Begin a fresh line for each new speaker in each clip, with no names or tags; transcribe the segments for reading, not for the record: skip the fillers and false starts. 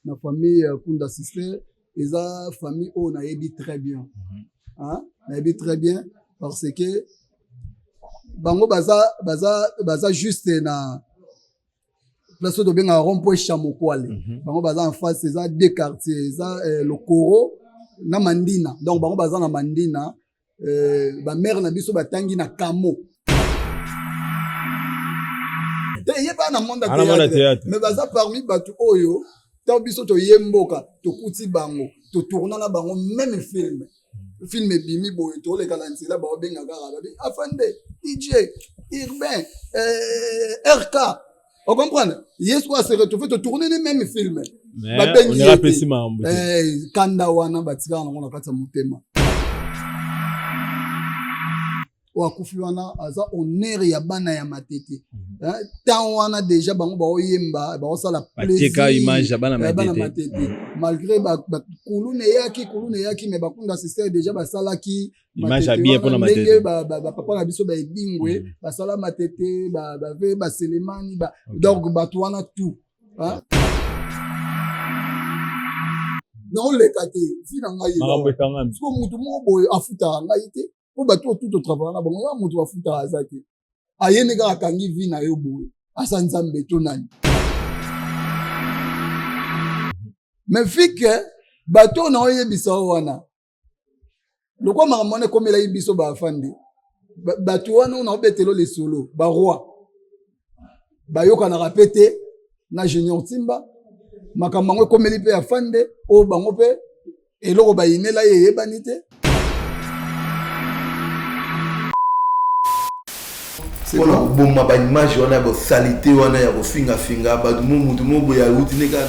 la famille Kunda Sister, et la famille on a ébi très bien. Hein? On a ébi très bien parce que bango baza juste na place de bien à rond-point Chamokwale. Bango baza en face c'est ça deux quartiers, ça le Koro na Mandina. Donc bango baza na Mandina, ba mère na biso batangi na Kamo. Il y a pas un monde à théâtre. Mais baza parmi batu oyo, tant biso to yemboka, to kuti bango, to tourna na bango même film. Film bimi boy to le kalansi la ba benga kara ba afande DJ Urbain RK. On comprend? Yes quoi se retrouver to tourner les mêmes films.
Ba benga on ira pesi mambo.
Kanda wana batika na kata mutema. Wakufi wana aza honneur ya bana ya matete. Tant wana déjà bango ba oyemba ba osala plaisir.
Batika image ya bana matete.
Malgré ba kulune yaki mais bakunda sister déjà ba salaki
image ya bien pour matete.
Ba papa na biso ba ebingwe ba sala matete ba selemani ba donc ba wana tout. Hein? Non le kate fina ngai. Parce que mutu mo boy afuta ngai te. Pour bateau tout au travail na bango ya mutu afuta azaki. Ayene ga kangi vi na yo boy. Asanzambe to nani. Mais fike bateau na oye biso wana. Lokwa makamone komela ibiso ba afandi. Bateau wana na obetelo les solo ba roi. Ba yoka na rapete na Junior Timba. Makamango komeli pe afande o bango pe eloko ba inela ye banite.
On a bon ma image on a bo salité on a bo finga ba mutu mo boya routine ka.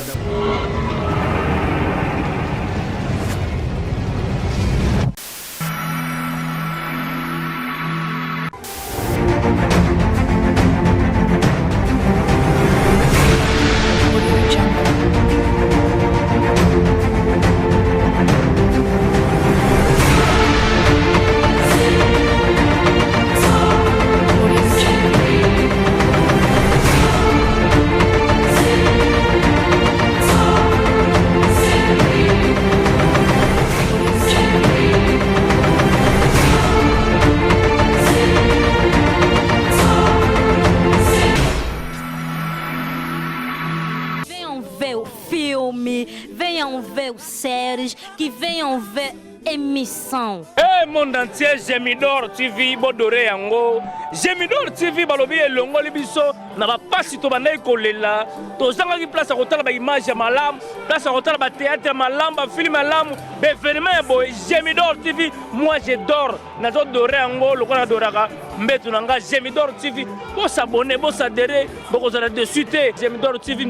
Venham ver séries, que venham ver émission.
Monde entier, Gemidor TV, Bodore Yango. Gemidor TV, Balobi et Longo Libiso, n'a pas si tu vas kolela. Tozanga qui place à côté la image à malam, place à côté la théâtre malam, film malam, événement boy. Gemidor TV, moi je dors. Nazo Dore Yango, le qu'on adoraka. Mbetunanga Gemidor TV, pour s'abonner, pour s'adhérer, pour qu'on soit dessus. Gemidor TV,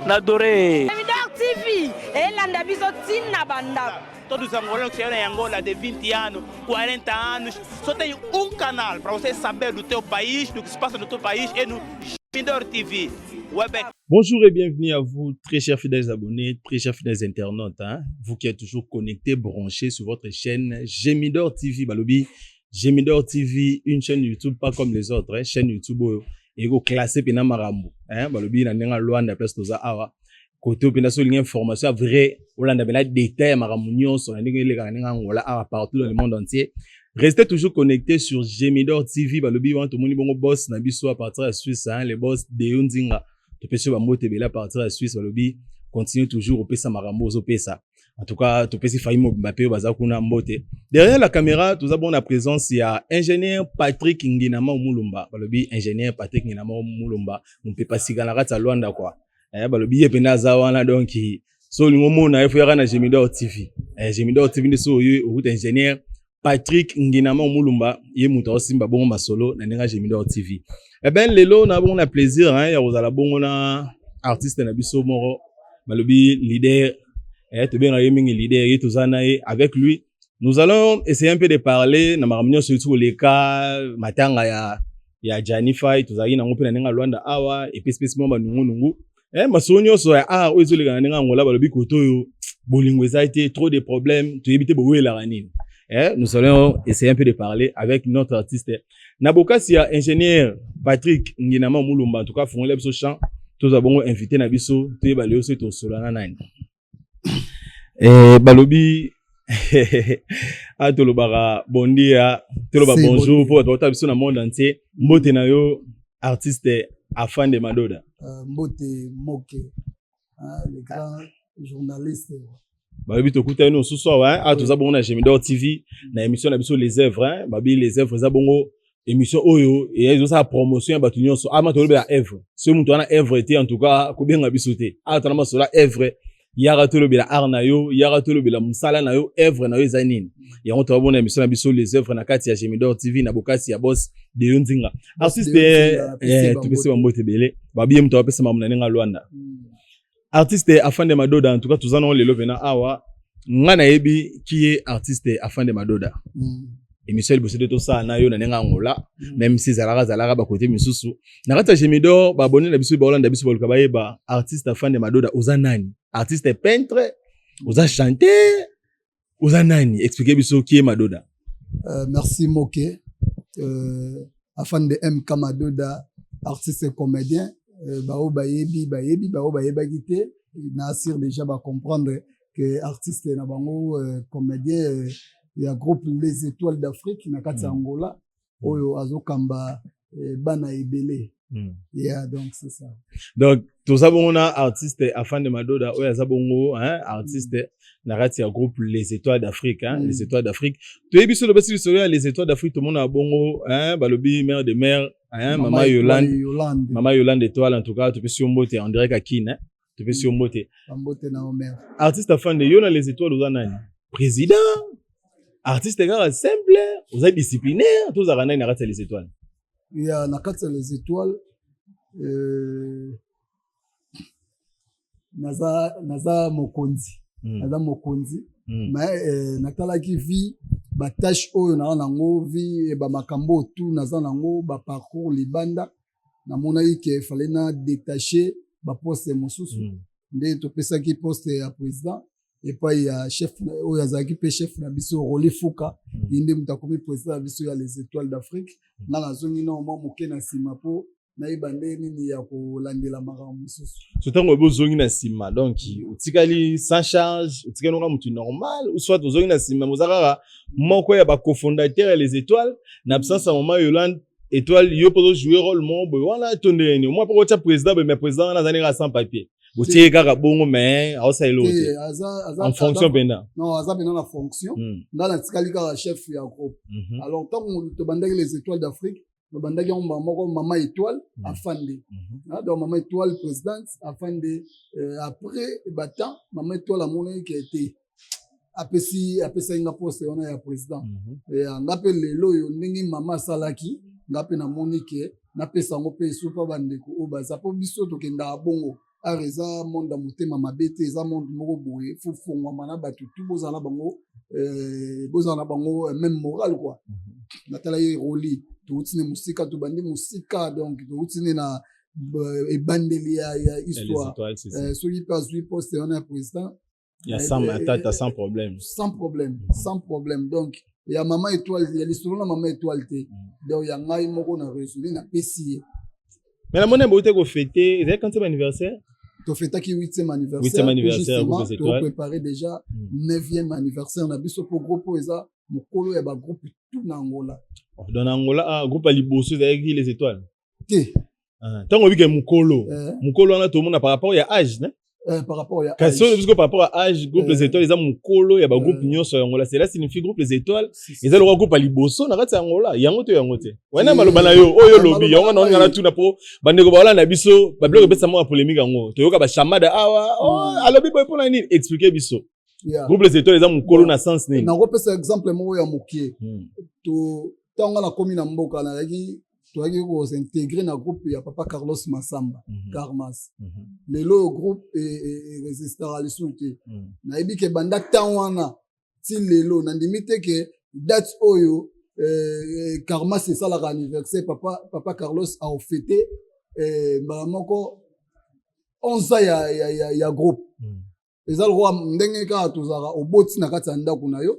n'adoré.
Gemidor TV, et l'anda biso tina banda.
Todos os angolanos que chegam em Angola de 20 anos, 40 anos, só tem um canal para você saber do teu país, do que se passa no teu país, é no Gemidor TV. Webex.
Bonjour et bienvenue à vous, très chers fidèles abonnés, très chers fidèles internautes. Hein? Vous qui êtes toujours connectés, branchés sur votre chaîne Gemidor TV. Balobi, Gemidor TV, une chaîne YouTube pas comme les autres, hein? Chaîne YouTube et classée pena marambo. Hein? Balobi, na nenga loin place toza awa. Côté opina sur l'information vraie, on a des détails maramunion sur la partout dans le monde entier. Restez toujours connectés sur Gemidor TV. Balobi, tout le monde bon boss na biso à partir de la Suisse, hein, les boss de Yundinga. Tu peux sur Mote Bela à partir de la Suisse. Balobi, continue toujours au pesa marambo au pesa. En tout cas, tu peux si failli Mbappé bazakuna mbote. Derrière la caméra, tout d'abord la présence il y a ingénieur Patrick Nginama Mulumba. Balobi, ingénieur Patrick Nginama Mulumba. On peut pas si galera ta Luanda quoi. Balobi epena za wana donc so lingomo na efera na Gemidor TV. Gemidor TV ndi so yo route ingénieur Patrick Nginama Mulumba ye muta osimba bongo masolo na nenga Gemidor TV. Ben lelo na bon na plaisir hein ya ozala bongo na artiste na biso moro balobi leader te bien mingi leader et tozana avec lui nous allons essayer un peu de parler na maramnyo surtout les cas matanga ya Janify tozali na ngope na nenga Luanda awa et spécifiquement nungu masonyo so ozo le ngana ngola balobi koto yo bolingo été trop de problèmes tu éviter bo la ranine nous allons essayer un peu de parler avec notre artiste Naboka si ingénieur Patrick Nginama Mulumba en tout cas font l'ebso chant tous avons invité na biso te balé aussi to solana nani balobi a to lobara bondia to loba bonjour pour toi biso na monde entier mbote na yo artiste Afan de Madoda
mbote moke le grand journaliste
balobi to kuta no ce soir a to za bongo na Gemidor TV na émission na biso les œuvres babi les œuvres za bongo émission oyo et ils ont sa promotion ba tunyo so ama to lobela œuvre ce muntu wana œuvre était en tout cas ko benga biso te a to na masola œuvre yara to lobela art na yo yara to lobela musala na yo œuvre na yo za nini et on to bona émission na biso les œuvres na kati ya Gemidor TV na bokasi ya boss de Yonzinga artiste tu peux se bambote belé babi mtu apesa mamuna nenga Luanda artiste Afan de Madoda en tout cas tuzana lelo vena awa ngana yebi qui est artiste Afan de Madoda émission bossé de tout ça na yo na nenga ngola même si zalaka ba côté misusu na kata Gemidor ba abonné na biso ba Holanda biso ba bayeba artiste Afan de Madoda oza nani artiste peintre oza chanteur oza nani expliquer biso qui est Madoda.
Merci Moke Afan de MK Madoda artiste comédien bao bayebi gité Nasir déjà va comprendre que artiste na bango comédien il y a groupe Les Étoiles d'Afrique na kati Angola oyo azokamba bana ebele donc c'est ça
donc tout ça bon on a artiste Afan de Madoda oyo azabongo artiste na kati ya groupe Les Étoiles d'Afrique Les Étoiles d'Afrique to ebiso le basi sur Les Étoiles d'Afrique tout monde a bongo balobi mère de mère maman Yolande étoile en tout cas tu peux sur mbote en direct à Kin tu peux sur mbote
na mère
artiste Afan de Yona Les Étoiles oza nani président artiste gars simple oza disciplinaire tous a nani na kati Les Étoiles
il y a na kati Les Étoiles naza mokonzi mais natalaki vie ba tâche oyo na nango vie ba makambo tout naza nango ba parcours libanda na monaki ke fallait na détacher ba poste mosusu nde to pesaki poste ya président et pas ya chef oyo azaki pe chef na biso Roli Fouka inde mutakomi président biso ya Les Étoiles d'Afrique na nazongi na mo moke na sima po na ibande nini ya kolandela makambo mosusu
sotango bozongi na sima donc utikali sans charge utikali nga mutu normal ou soit ozongi na sima mozakaka moko ya ba cofondateur ya Les Étoiles na absence maman Yolande étoile yo poto jouer rôle mon boy wana tondeni moi pour être président mais président na zanera sans papier botie kaka bongo mais aosa elote en fonction benda
non aza bena na fonction ndana tikali kaka chef ya groupe alors tant to bandaki Les Étoiles d'Afrique to bandaki moko maman étoile afande donc maman étoile présidente afande après battant maman étoile a monné qui était apesi nga poste wana ya président et ngape lelo yo ndingi mama salaki ngape na monike na pesa ngo pe supa bandeko o baza po biso to kenda bongo areza monde mutema mabete eza monde moko boye fufungwa mana batu tout bozana bango même moral quoi natala ye Roli to utine musika to bandi musika donc to utine na ebandeli ya histoire so yi passe lui poste on président
il y a sans
problème donc il y a maman étoile il y a l'histoire na maman étoile te donc il y a ngai moko na résoudre na pesi
mais la monnaie bote ko fêter c'est quand c'est anniversaire
to fêtaki 8e anniversaire to préparer déjà 9e anniversaire na biso pour groupe eza mokolo ya ba groupe tout na Angola
dans Angola groupe ali bosso avec Les Étoiles
te
tango bike mokolo wana to mona par rapport ya âge né
par rapport à
parce que par rapport à âge groupe Les Étoiles ils ont mokolo ya ba groupe nyonso ya Angola cela signifie groupe Les Étoiles ils ont le groupe ali bosso na kati Angola yango te wana maloba na yo oyo lobi yango na ngana tuna po bandeko ba wala na biso ba bloque pesa mo polémique yango to yoka ba chamada awa alobi boy pour na nini expliquer biso groupe Les Étoiles ils ont mokolo na sens nini
na repesa exemple mo ya mokie to tanga na komi na mboka na yaki tu as intégré dans le groupe il y a papa Carlos Massamba Carmas lelo groupe et résister à l'issue na ebi ke banda tawana ti lelo na ndimite ke date oyo Carmas c'est ça l'anniversaire papa Carlos a fêté moko 11 ans ya groupe ezal roi ndenge ka tozara oboti na kati ndako na yo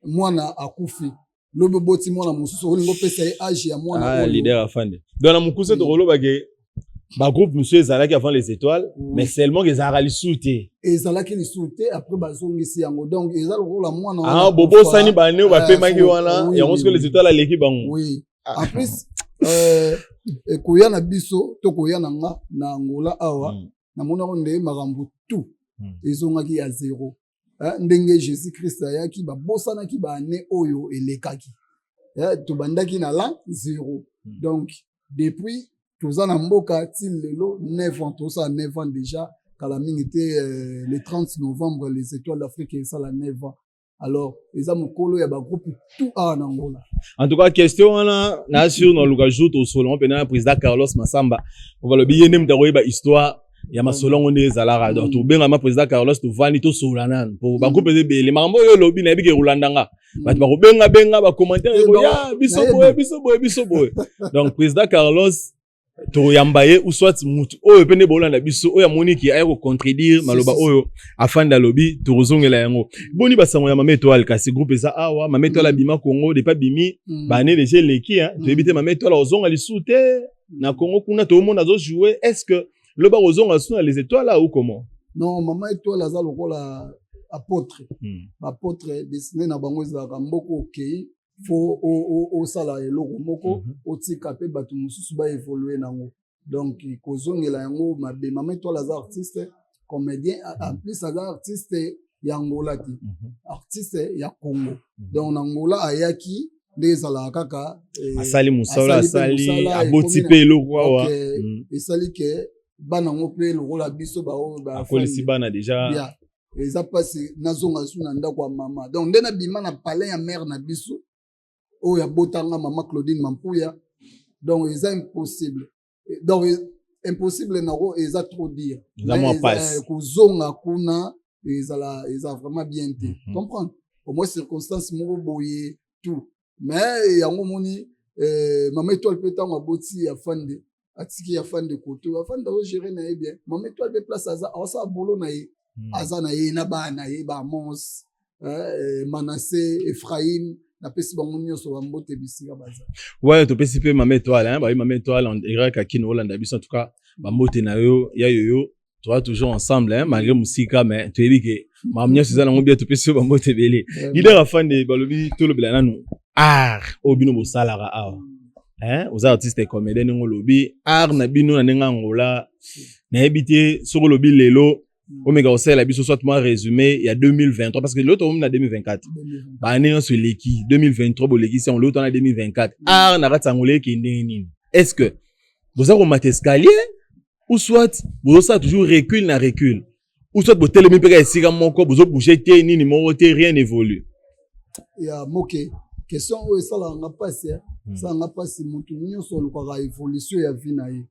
mwana akufi lobe boti mwana mususu olingo pesa age ya mwana
leader afande donc na mukuse to rolo bage Bah, groupe, monsieur Zalaki avant les étoiles, mais seulement qu'ils ont ralisouté.
Et Zalaki les sauté, après, Bazongi Siango. Donc, ils ont le rôle à moi.
Ah, Bobo Sani Bane, ou Bape Magiwana, et on se que les étoiles à l'équipe.
Oui. En plus, Koya na biso, to Koya na nga, na Angola awa, na mona onde marambu tout. Ils ont acquis à 0. Ndenge Jésus-Christ ayaki, ba bosana ki ba ane oyo elekaki. To bandaki na la 0. Donc, depuis, tous en Mboka, til lelo, 9 ans, tout ça 9 ans déjà, quand la mine était le 30 novembre, les étoiles d'Afrique, et ça la 9 ans. Alors, ils ont un il y a un groupe tout en Angola.
En tout cas, question, on a sur nos lugajoutes au solon, pendant le président Carlos Massamba. On va le bien même d'avoir histoire. Il y a ma solon, on est à la radio. Tout bien, ma président Carlos, tout vani, tout solanan. Pour un groupe de les marambos, le lobby, n'a pas Rolandanga. Bah, tu vas benga, bah, commentaire, ya, biso boy. Donc, président Carlos, to yambaye ou soit mutu oyo pene bolanda biso oyo moni ki ayo contredire maloba oyo afanda lobby to rozongela yango boni basango ya mama étoile kasi groupe eza awa mama étoile bima Congo de pas bimi bane déjà leki hein to ebite mama étoile ozonga lisute na Congo kuna to monde azo jouer est-ce que le ba ozonga suna les étoiles là ou comment
non mama étoile aza lokola apôtre apôtre destiné na bango za mboko okei faut au sala eloko moko otika pe batu mususu ba évoluer nango donc kozongela yango mabe mama étoile aza artiste comédien en plus aza artiste ya Angola ti artiste ya Congo donc na Angola ayaki ndezala kaka
asali musala asali aboti pe eloko wa
esali ke bana ngo pe eloko la biso ba
akolisi bana déjà
eza pasi nazonga suna ndako ya mama donc ndena bima na palais ya mère na biso oh ya botanga mama Claudine Mampuya donc c'est impossible donc impossible nako eza trop dire kuzonga kuna eza vraiment bien te comprendre au moins circonstance moko boye tout mais yango moni mama étoile peut tanga boti ya fande atiki ya fande koto ya fande o gérer na bien mama étoile peut place aza asa bolo na ye aza na ye na ba na ye ba Mons Manassé Ephraim na pesi bango nyonso bambote bisika baza
ouais to pesi pe mama étoile hein ba mama étoile en grec à kino Hollande biso en tout cas bambote na yo ya yo tu vois toujours ensemble hein malgré musika mais tu dis que mama nyonso za nango bien to pesi bambote belé leader afan de balobi to lobela nanu art obino bo salara awa hein aux artistes comédiens ngo lobi art na bino na nenga ngola na ebité soko lobi lelo Omega Osel a biso soit moi résumé il y a 2023 parce que l'autre on a 2024 ba année sur l'équipe 2023 bo l'équipe c'est on l'autre on a 2024 ah na ratangolé ki nini est-ce que vous avez remonté escalier ou soit vous ça toujours recul na recul ou soit vous télémi peka esika moko vous bouger té nini mo té rien évolue
ya moké question o ça la nga passer ça nga passer mutu nyonso lokaka évolution ya vie na ye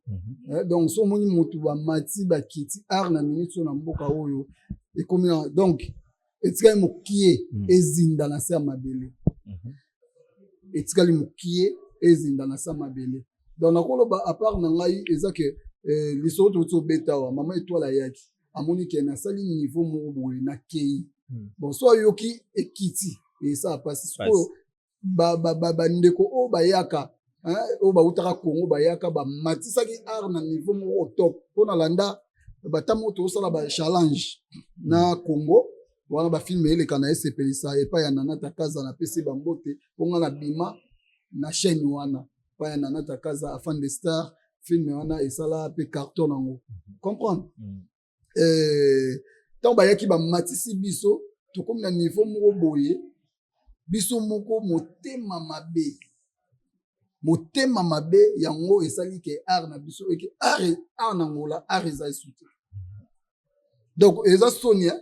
donc so moni mutu ba mati ba kiti art na minute na mboka oyo et comme donc etikali mokie ezinda na sa mabele etikali mokie ezinda na sa mabele donc nakoloba à part na ngai eza que lisoto to betawa mama étoile yaki amoni ke na sali niveau mo boye na kei bon so yoki ekiti et ça passe ba ndeko o bayaka o ba utaka Congo bayaka ba matisaki art na niveau mo top pona landa batamo to sala ba challenge na Congo wana ba film ele kana sepelisa et pa ya nana takaza na PC bambote ponga na bima na chaîne wana pa ya nana takaza afin de star film wana esala pe carton nango comprendre tant bayaki ba matisi biso to comme na niveau mo boye biso moko motema mabe yango esali ke art na biso eke art na ngola art eza soute donc eza sonia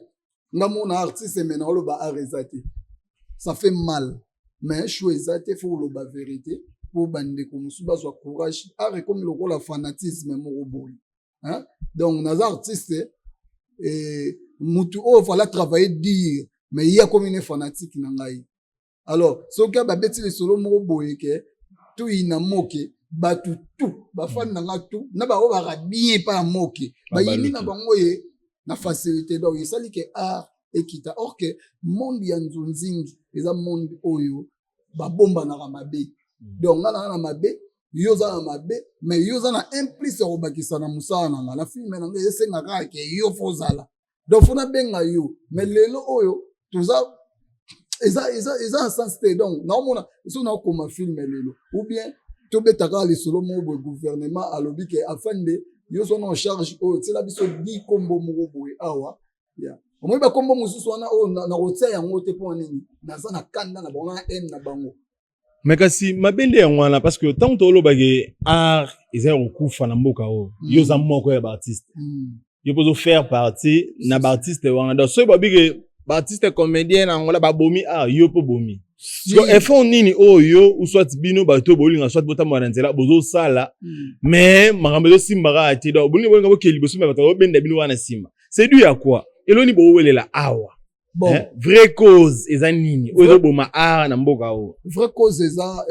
ngamona artiste mena lo ba art eza te ça fait mal mais chou eza te faut lo ba vérité pour bande ko musuba so courage art comme le la fanatisme moko boy hein donc nas artistes et mutu o fallait travailler dire mais il y a comme une fanatique na ngai. Alors, ce cas ba beti le solo mo boye ke tout ina moke ba tout ba fan na tout na ba o ba bien pas moke ba yini na bango ye na facilité donc sali ke art ekita or que monde ya nzunzingi eza monde oyo ba bomba na mabe donc na mabe yoza na mabe mais yoza na implice obakisa na musala nanga na filme nanga esenga kaka ke yo fozala donc fona benga yo mais lelo oyo toza eza sens te donc naomona so na koma filme lelo ou bien tobetaka lisolo mo gouvernement alobi ke afin de yo so na charge oyo tsela biso di kombo moko boye awa ya omoi ba kombo mususu wana oyo na rotia yango te po nini naza na kanda na bango na haine na bango.
Mais kasi mabende yango wana parce que tant tolobake art eza okufa na mboka oyo yo za moko ya artiste yo pozo faire partie na artiste wana donc so babike artiste comédien na ngola ba bomi yo po bomi parce que effort nini oyo ou soit bino ba to bolinga soit botama na nzela bozo sala mais makambo zo simbaka ati donc bolinga bo ke liboso me bato benda bino wana simba c'est dû à quoi eloni bo welela awa. Bon, vraie cause eza nini ozo boma art na mboka o
vraie cause eza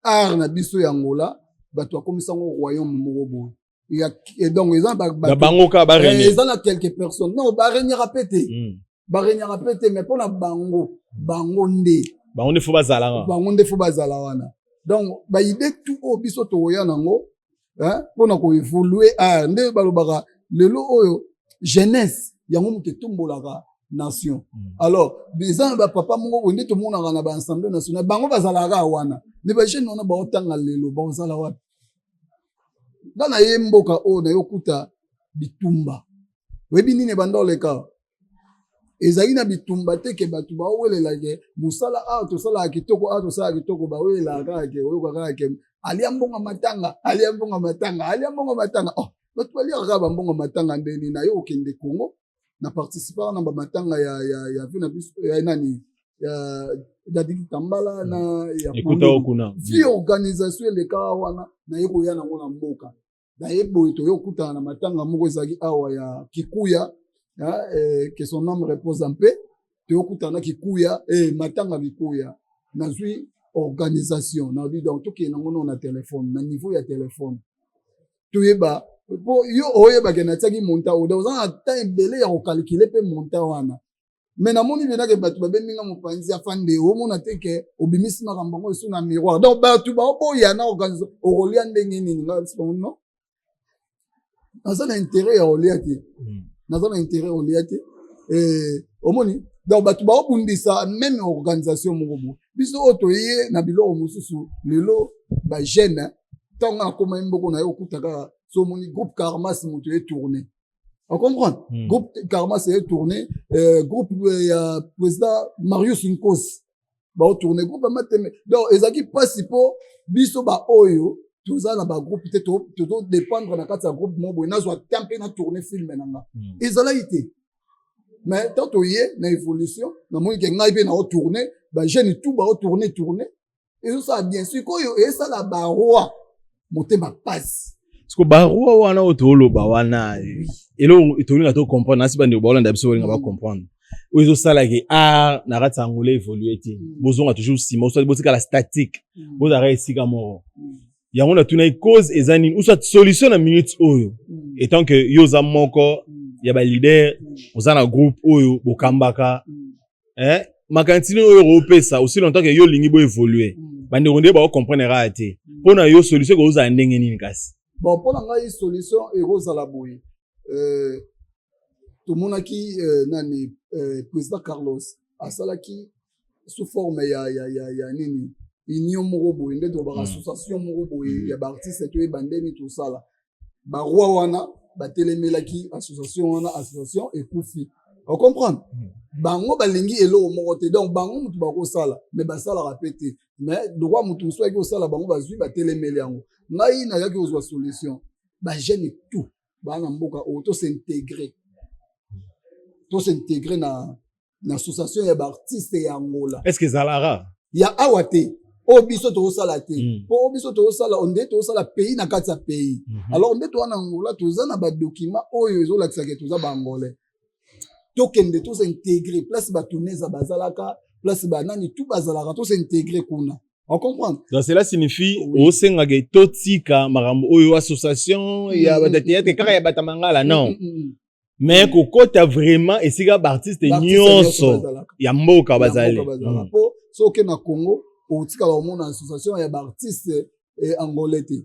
art na biso ya Angola bato akomisa ngo royaume moko bo et donc eza
bango ka ba régner
eza na quelques personnes non ba régner rapete mais pona bango nde
fo bazala
wana donc ba idée tout o biso to ya nango pona ko évoluer art nde balobaka lelo oyo jeunesse yango muke tumbolaka nation alors bizan ba papa mongo nde to monaka na ba assemblée nationale bango bazalaka wana mais ba jeune wana ba otanga lelo ba ozala wapi bana ye mboka o na yokuta bitumba webi nini bandoleka ezali na bitumba te ke batu ba welela ke musala to sala kitoko ba welela ka ke oyo ka ke alia mbonga matanga oh batu bali ka ba mbonga matanga ndeni na yo okende Congo na participer na ba matanga ya vina biso ya nani ya Dadiki Tambala na ya
kuna
vi organisation le ka wana na yeko yana ngona mboka na yebo to yokuta na matanga moko ezaki awa ya Kikuya que son nom repose en paix to yokuta na Kikuya matanga Kikuya na zui organisation na bi donc to ke na ngona na téléphone na niveau ya téléphone to yeba po yo oyeba ke na tsaki monta o dans un temps belé ya ko calculer pe monta wana mais na moni bena ke batu ba benga mopanzi afande o mona te ke obimisi makambo ngo suna miroir donc batu ba oboya na organisation o rolia ndenge nini nga non naza na intérêt ya oliati omoni donc batu ba obundisa même organisation moko bo biso otoye na biloko mususu lelo ba jeune tant na koma mboko na yo kutaka so moni groupe Karmas mutu est tourné. On comprend? Groupe Karmas est tourné, groupe président Marius Nkos ba tourné groupe mateme. Donc ezaki pasipo biso ba oyo tuza na ba groupe te to dépendre na kati ya groupe mobo na zo tempe na tourner film nanga. Ezala ité. Mais tant oye na évolution na moni ke ngai be na tourner ba jeune tout ba tourner et ça bien sûr ko yo et ça la ba roi motema passe.
Parce que barua wana otolo ba wana elo itolinga to comprendre nasi bande ba Hollande biso ba comprendre ozo sala ke na rata ngole évoluer ti bozonga toujours sima so botika la statique bozara esika moko yango na tuna cause ezani ou soit solution na minute oyo étant que yoza moko ya ba leader ozana groupe oyo bokambaka makantini oyo repesa aussi longtemps que yo lingi bo évoluer bande ronde ba comprendre raté pona yo solution ko oza ndenge nini kasi.
Bon, pour la solution, Eros à la bouille. Tout le monde qui nani président Carlos a ça qui sous forme ya nini union morobo inde to ba association morobo ya ba artiste to e bandeni tout ça là ba roi wana ba telemela ki association et kufi on comprend bango balingi elo moko te donc bango mutu ba ko sala mais ba sala répéter mais droit mutu so ko sala bango bazui ba telemela yango ngai na yaki ozwa solution ba jeune tout ba na mboka auto s'intégrer na association ya ba artiste ya Angola.
Est-ce que zalara
ya awate obiso to sala te po obiso to sala onde to sala pays na kati ya pays alors onde to na Angola to za na ba document oyo ezo lakisa ke to za ba angolais to kende to s'intégrer place ba tuneza bazalaka place ba nani tout bazalaka to s'intégrer kuna. On comprend.
Donc cela signifie au sengage totika marambo oyo association ya batete kaka ya batamangala non. Mais kokota vraiment esika artiste nyonso ya mboka bazali.
Po so ke na Congo otika la monde association ya ba artiste angolais te.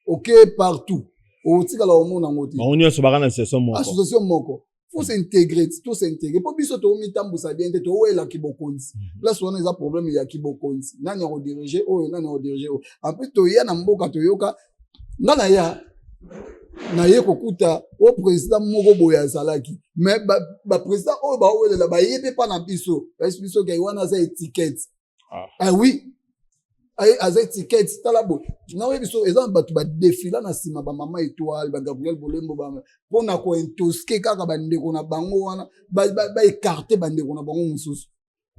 OK partout. Otika la monde angolais.
On y a sur barana
association moko. Faut s'intégrer, tout s'intégrer. Pour biso to mitambu sa bien to wela kibokonzi. Là souvent les problème ya kibokonzi. Nani o diriger nani o diriger. En plus to ya na mboka to yoka ngana ya na ye kokuta o président moko boya salaki. Mais ba président o ba welela ba yebe pa na biso. Biso ke wana za étiquette. Ah oui. As étiquette talabo. Na we biso exemple batu ba défila na sima ba mama étoile ba Gabriel Bolembo ba pona ko entoske kaka ba ndeko na bango wana ba écarter ba ndeko na bango mususu.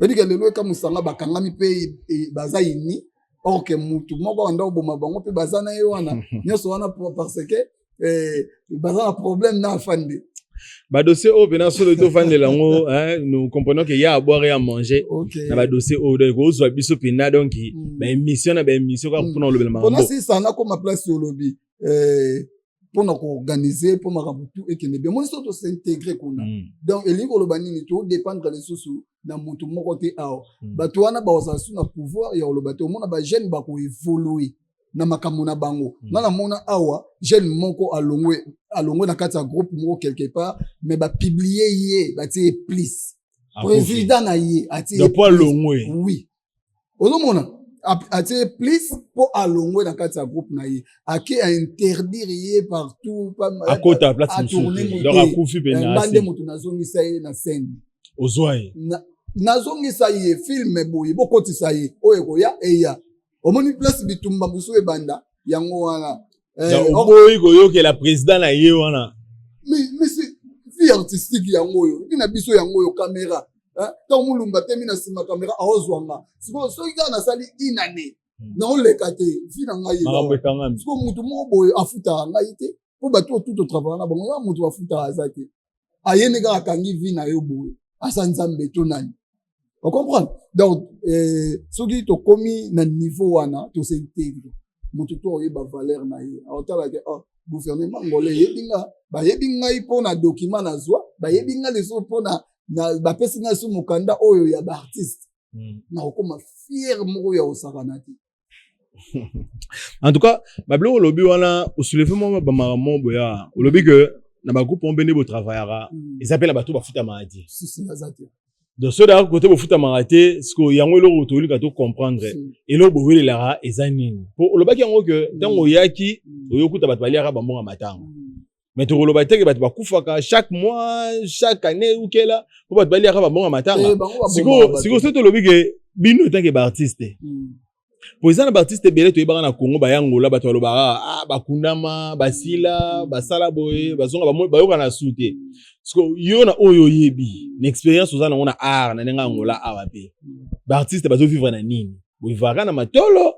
Bedi ke lelo ka musanga ba kangami pe baza ini or que mutu moko anda oboma bango pe baza na ye wana nyoso wana parce que baza na problème na afande.
Ba dossier au venant sur le tour de lango, nous comprenons qu'il y a à boire et à manger. Na ba dossier au de go zo biso pina donc ba émission comme pour le
on a si ça na comme place sur lobby pour nous organiser pour marabutu et que bien mon surtout s'intégrer qu'on a donc elingo lo banini tout dépendre les sous na mutu moko te ao ba to wana ba osasu na pouvoir ya lo bato mona ba jeune ba ko évoluer na makambo na bango na mona awa jeune moko alongwe na kati ya groupe moko quelque part mais ba publier ye ba tie plus président na ye ati
de pas longwe
oui ozomona ati plus pour alongwe na kati ya groupe na ye aki a interdire ye partout pas
à côté la place donc a kufi pena
bande mutu nazongisa ye na scène
ozwai
nazongisa ye film boye bokotisa ye oyo koya eya omoni place bitumba musu ebanda yango wana
oboyi koyoke la président na ye wana
mais c'est vie artistique yango yo bina biso yango yo caméra tant mulumba temi na sima caméra awozwanga siko soki na sali inane na oleka te vie na ngai siko mutu mo boye afuta ngai te po bato tout au travail na bongo mutu afuta azaki ayene ka kangi vie na yo boye asanzambe to nani. On comprend. Donc, soki to komi na niveau wana to s'intègre. Mutu to yeba valeur na ye. Otala ke gouvernement ngolais yebinga ba yebinga ipo na document na zwa, ba yebinga leso po na ba pesinga su mukanda oyo ya ba artiste. Na okoma fier moko ya osakana ti.
En tout cas, bablo lobi wana osulefe mo ba maramo boya. Lobi que na ba groupe on bene bo travaillera. Ils appellent ba tout ba futa maadi.
Si azati.
De ceux d'un côté bo futa maraté ce que yango lo rotoli ka to comprendre et lo bo welela ezanini pour lo baki yango que tango yaki oyokuta bat baliara ba mbonga matanga mais to lo bateke bat ba kufaka chaque mois chaque année ou kela pour bat baliara ba mbonga matanga siko c'est to lo bige bino tanke ba artiste pour ça na artiste belé to yebanga na Congo ba yangola bat lo ba bakundama basila basala boye bazonga ba yoka na souté. Parce que yo na oyo yebi l'expérience oza na ona art na nenga ngola awa pe ba artiste bazo vivre na nini bo vivra na matolo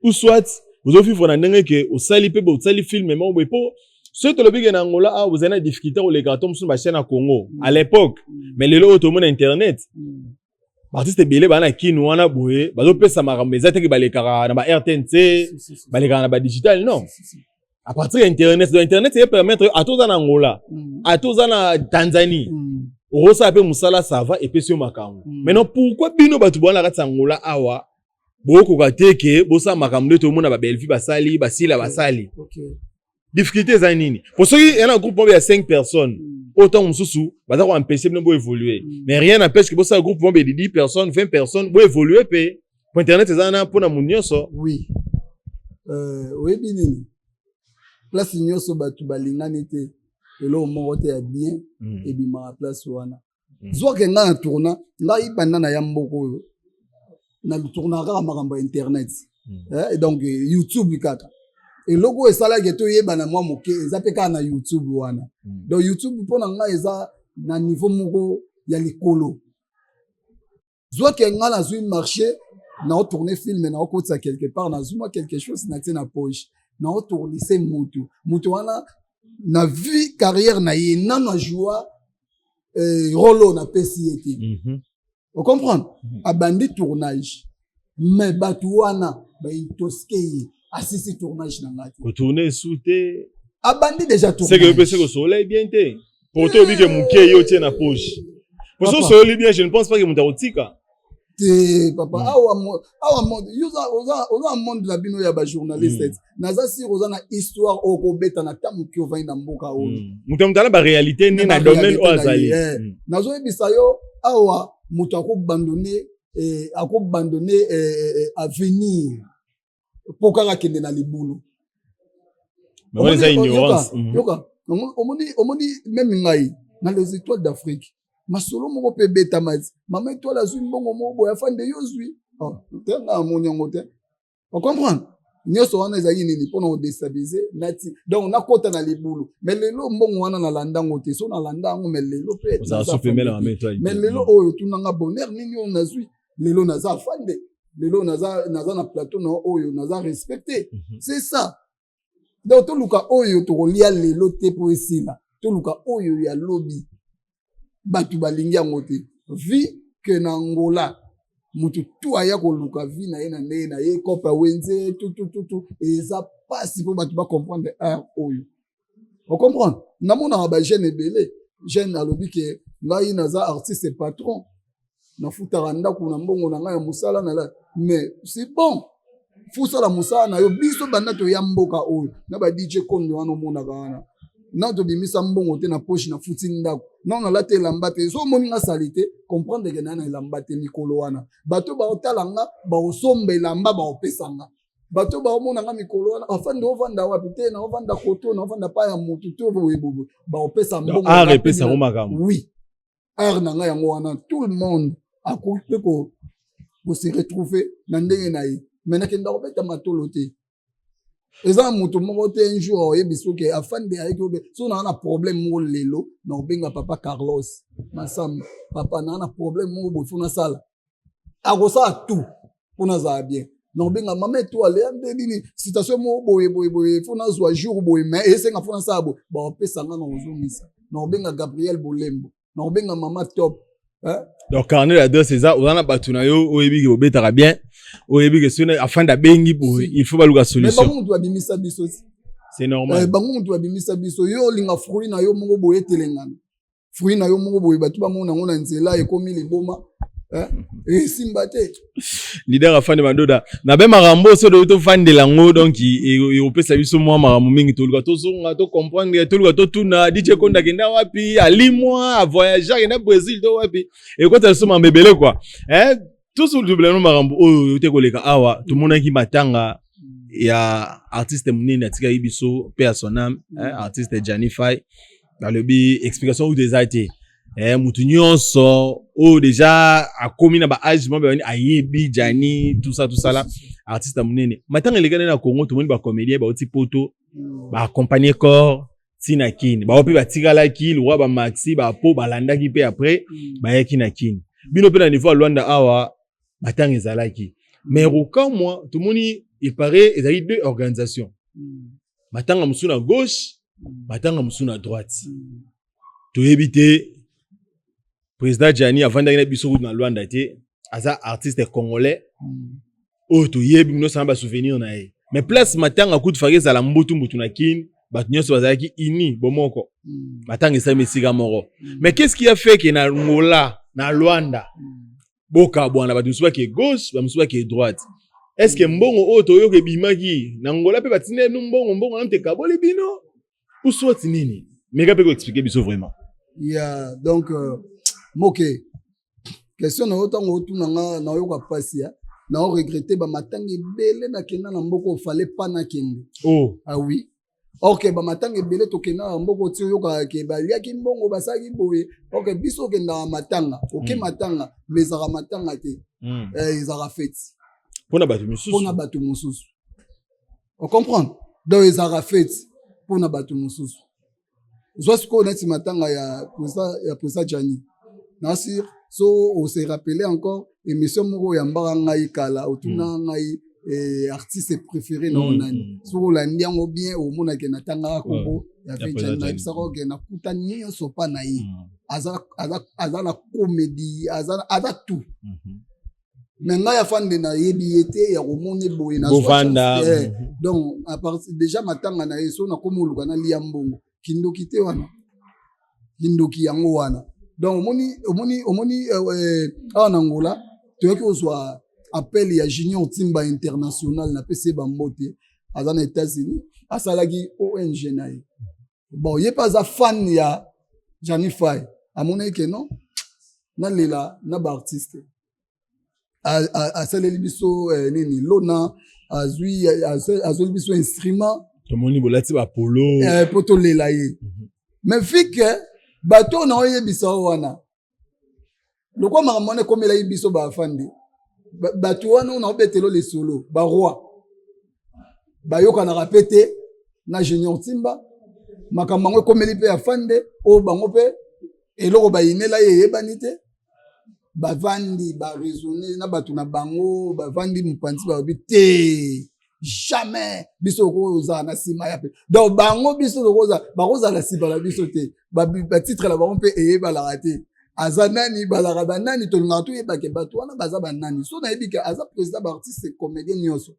ou soit bozo vivre na ndenge ke osali pe bo osali film mais bo po ce to lobi na ngola awa vous avez difficulté au les cartons sur ma chaîne na Congo à l'époque mais lelo auto mon internet ba artiste belé ba na kinu wana boye bazo pesa makambo ezate ke balekara na ba RTNC balekara na ba digital non. À partir d'internet, l'internet ça permettre à tous en Angola, à tous en Tanzanie, au Rosape Moussala ça va et puis sur Makambo. Maintenant pourquoi bino batu bona la Angola awa, boko kateke, bosa Makambo tout le monde ba belfi ba sali, ba sila ba sali. Difficulté za nini? Pour ceux qui y a un groupe il y a 5 personnes, autant mususu, ba za ko empêcher de évoluer. Mais rien n'empêche que bosa groupe de 10 personnes, 20 personnes bo évoluer pe. Pour internet ça na pour na munyoso.
Oui. Oui binini. Place nyonso batu balingani te elo moko te ya bien et bima place wana zwa nga na tourna ngai banda na yamboko na tourna ka makambo internet et donc YouTube kaka et logo esala ke to yeba na mwa moke ezapeka na YouTube wana donc YouTube pona nga eza na niveau moko ya likolo zwa nga na zui marché na tourner film na okotsa quelque part na zuma quelque chose na tina poche na otournise mutu wana na vie carrière na ye nano joie rolo na PCT on comprend abandi tournage mais batu wana ba itoske assisi tournage na ngati
ko tourner souté
abandi déjà tournage
c'est que c'est que soleil bien té pour to bi que muke yo tie na poche pour so soleil bien je ne pense pas que muta otika
te papa awa monde oza monde la bino ya ba journaliste naza si oza na histoire okobeta na tamu ki ovani na mboka oyo
mutu mutala ba réalité ni na domaine o azali
nazo yebisa yo awa mutu akobandone avenir po kaka kende na libulu yoka omoni même ngai na les étoiles d'Afrique masolo moko pe beta mazi mama étoile azwi mbongo moko boya afande yo zwi tenga amoni yango te on comprend nyonso wana ezali nini mpona odestabilize nati donc nakota na libulu mais lelo mbongo wana nalanda yango te so nalanda yango mais lelo mpe mais lelo oyo tunanga bonheur nini oyo nazwi lelo naza afande lelo naza na plateau na oyo naza respecté c'est ça donc toluka oyo tokolia lelo te po esila toluka oyo ya lobi batu balingi yango te vi ke na Angola mutu tu aya koluka vi na ye na ndenge na ye kopa wenze tout eza pasi po batu ba comprendre oyo on comprend namona ba jeune ebele jeune alobi ke ngai naza artiste patron na futaka ndako na mbongo na ngai ya musala na la mais c'est bon fusala musala na yo biso banda to ya mboka oyo na ba DJ Kondo wana mona kana na to bimisa mbongo te na poche na futi ndako na na late lambate so moni nga salite comprendre que na lambate mikolo wana bato ba otalanga ba osombe lamba ba opesanga bato ba omona nga mikolo wana afande ovanda wapi te na ovanda koto na ovanda pa ya mutu to webo ba opesa mbongo
a repesa ko makamo
oui art na nga yango wana tout le monde a coupé ko se retrouver na ndenge na ye mais na kenda obeta matolo te eza mutu moko te un jour oyebiso ke afande ayeki obe so na problème mo lelo na obenga papa Carlos Masamba papa na problème mo bo funa sala akosala tout pona za bien na obenga mama étoile ande nini citation mo boye funa zwa jour boye mais esenga funa sala bo ba opesa nga na ozongisa na obenga Gabriel Bolembo na obenga mama top
donc carnet d'adresse ça on a battu na yo oyebi ke obetaka bien oyebi ke sone afin da bengi boye il faut baluka solution
mais bango abimisa biso
c'est normal
bango abimisa biso yo linga fruit na yo moko boye telengana fruit na yo moko boye batu ba mona ngona nzela ekomi liboma simbate
leader afande mandoda na be marambo so de to fande lango donc e opesa biso mwa marambo mingi to luka to zonga to comprendre to luka to tuna DJ Konda kenda wapi ali moi a voyager na Brésil to wapi e ko ta so mambebele quoi tout sur le plan marambo o te koleka awa tout monde qui matanga ya artiste munene atika ibiso pe son âme artiste Janify dans le bi explication ou des été mutu nyonso o déjà akomi na ba age mo ba ayebi Jani tout ça là artiste munene matanga lekana na Congo tout monde ba comédien ba oti poto ba accompagner corps tina kini ba opi ba tigala ki le roi ba maxi ba po ba landa ki pe après ba yaki na kini bino pe na niveau Luanda awa matanga ezalaki mais aucun moi tout monde il paraît il y a deux organisations matanga musu na gauche matanga musu na droite to éviter président Jani avant d'aller biso na Luanda te aza artiste congolais o to yebi no samba souvenir na ye mais place matanga coup de fareza la mbutu na kin bat nyonso bazaki ini bomoko matanga sa mesiga moro mais qu'est-ce qui a fait que na Angola na Luanda boka bwana bat musuba ke gauche ba musuba ke droite est-ce que mbongo o to yo ke bimaki na Angola pe batine no mbongo na mteka boli bino ou soit nini mais ka pe ko expliquer biso vraiment
yeah donc moke question na autant otuna nga na yo ka pasi na o regretter ba matanga ebele na kenda na mboko fallait pas na kende ah oui OK ba matanga ebele to kenda na mboko ti yo ka ke ba liaki mbongo basaki boye OK biso kenda matanga OK matanga mais za matanga te ezara fête
pona batu mususu on comprend donc ezara fête pona batu mususu zosko na ti matanga ya posa Jani Nasir, so on s'est rappelé encore émission moko ya mbara ngai kala otuna ngai artiste préféré na onani so la ndiango bien au mona ke natanga kombo ya Jani na bisako ke na kutani so pa na yi aza na comédie aza tout mais ngai afande na yebi ete ya komone boye na donc à partir déjà matanga na yeso na komuluka na liambongo kindoki te wana kindoki yango wana donc omoni en Angola
tu vois que soit appel ya Junior Timba international na PC Bambote aux États-Unis à salagi ONG naï bon il est pas un fan ya Johnny Fay à mon avis que non na lela na ba artiste à saleli biso nini lona azui biso instrument
to moni bolati ba polo
poto lela ye mais vu que bato na oye biso wana lokwa makamone komela biso ba afandi bato wana na obetelo les solo ba roi ba yoka na rapete na Junior Timba makambo komeli pe afande o bango pe eloko ba inela ye banite ba vandi ba raisonner na bato na bango ba vandi mupanzi ba bité jamais biso ko za na sima ya pe donc bango biso ko za ba ko za la sima la biso te ba titre la bango pe e ba la raté azanani balaka banani to ngatu e ba ke bato wana baza banani so na ebika aza président ba artiste comédien nyonso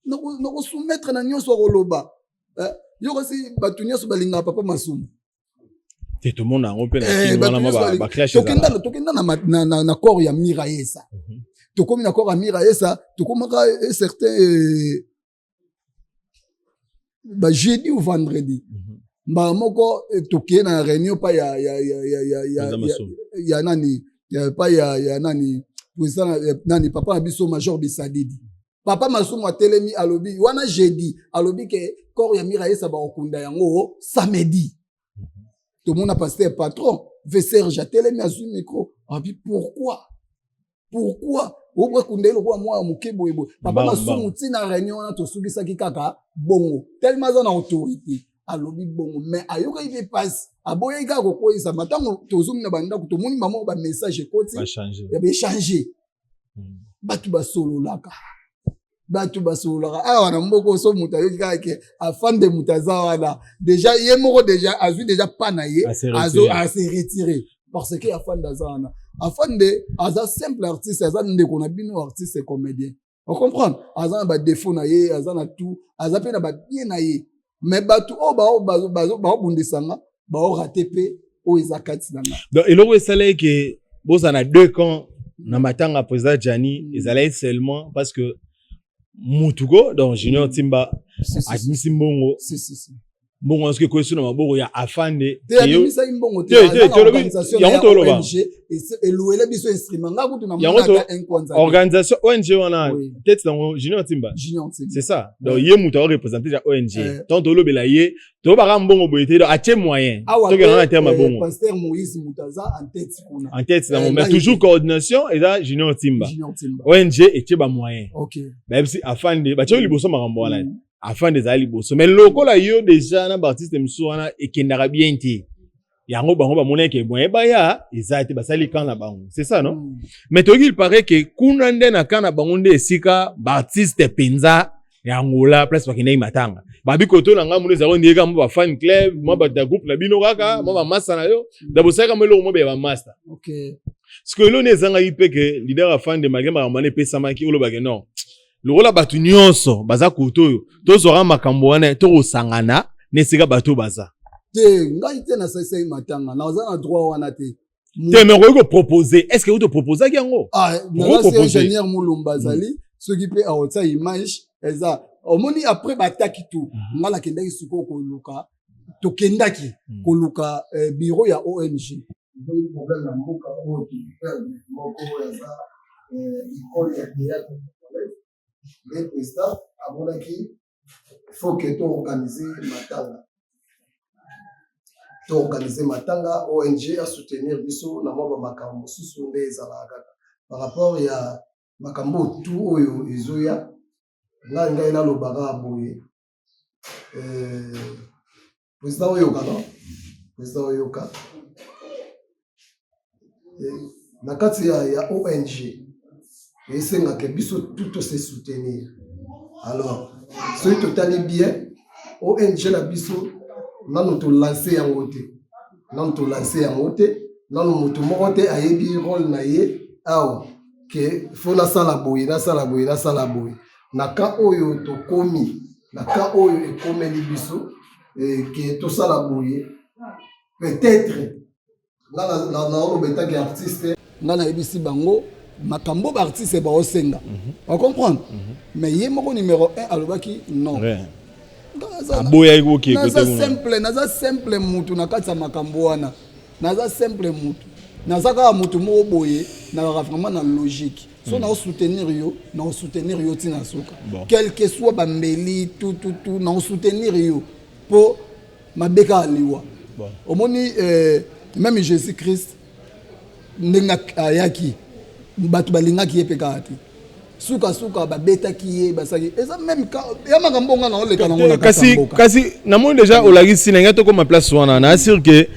noko soumettre na nyonso ko loba yo si bato nyonso balinga papa masumu
te to mona ngo pe na ba crash
tokenda na corps ya Miraesa to komi na corps ya Miraesa to komaka certain ba jeudi ou vendredi ba moko toke na réunion pa ya nani pa ya nani président nani papa na biso major Bisadidi papa masumu atelemi alobi wana jeudi alobi ke corps ya Miraesa ba okunda yango samedi tout le monde a passé patron Serge atelemi azui micro abi pourquoi obre kundelo kwa moi mukebo ebo papa masumu tina réunion na to sugisa kaka bongo tellement za na autorité alobi bongo mais ayoka il passe aboya ika ko koisa matango tozumi na banda ko tomoni mama ba message koti ya be changer batu basololaka ah wana mboko so mutayoki kake afande mutaza wana déjà ye moko déjà azui déjà pana ye azo a se retirer parce que afande azana afande aza simple artiste aza ndeko na bino artiste comédien on comprend aza ba défaut na ye aza na tout aza pe na ba bien na ye mais batu o ba bundisanga ba o raté pe o ezakati nanga
donc eloko esalai que boza na deux camps na matanga président Jani ezalai seulement parce que Mutugo donc Junior Timba admisi mbongo mbongo est-ce que question na maboko ya afande
te admisa mbongo te organisation ya ONG et louer biso instrument ngakutu na mona un kwanza
organisation ONG wana peut-être dans Junior Timba c'est ça donc ye mutu a représenter la ONG tant to lobela ye to ba mbongo boyete donc atie moyen to que na terme mbongo
pasteur Moïse Mutaza en tête
dans mais toujours coordination et là Junior Timba ONG et tie ba moyen
OK
même si afande ba tie liboso makambo wana afande za liboso mais lokola yo déjà na artiste msuana ekendaka bien te yango bango ba moneke bon ba ya ezate basali kana bango c'est ça non mais to il paraît que kuna nde na kana bango nde esika ba artiste penza yango la place bakina matanga babi koto na ngamu neza ko ndieka mo ba fan club mo ba da groupe na bino kaka mo ba master na yo da bosaka mo lo mo ba master
OK
ce que lo nezanga ipe que leader afande magema ramane pesa maki olo ba ke non lokola batu nyonso baza kutoyo tozora makambo wana to osangana nesika batu baza
te ngai te na sese matanga na oza na droit wana te
mais ko proposer est-ce que vous te proposez yango
na ingénieur Mulumba zali ce qui peut avoir ça image eza omoni après bataki tout ngala kendaki suko ko luka to kendaki ko luka bureau ya ONG donc problème na mboka o ki moko eza école ya théâtre le président a montré qu'il faut que tu organises matanga ONG à soutenir biso na mwa makambo susu nde ezalaka par rapport ya makambo tout oyo ezoya ngai na lobaka boye président oyoka na kati ya ONG et c'est que biso tout se soutenir alors ce qui totali bien ONG la biso nanu to lancer en côté nanu mutu moko te ayebi rôle na ye awa que faut la sala boye na ka oyo to komi na ka oyo ekomeli biso que to sala boye peut-être na betaki artiste na ebisi bango makambo artiste ba osenga on comprendre mais yé moko numéro 1 alobaki non
aboya ikoki
naza simple mutu na kati ya makambo wana naza simple mutu naza kaka mutu moko boye na vraiment na logique so na soutenir yo tina soka quel que soit bambeli tout na soutenir yo pour mabeka aliwa omoni même Jésus Christ ndenga ayaki batu balingaki epeka ati suka babetaki ye basaki eza même ya makambo nga na oleka na ngona
kasi na monde déjà olagisi na ngato comme place wana na assure que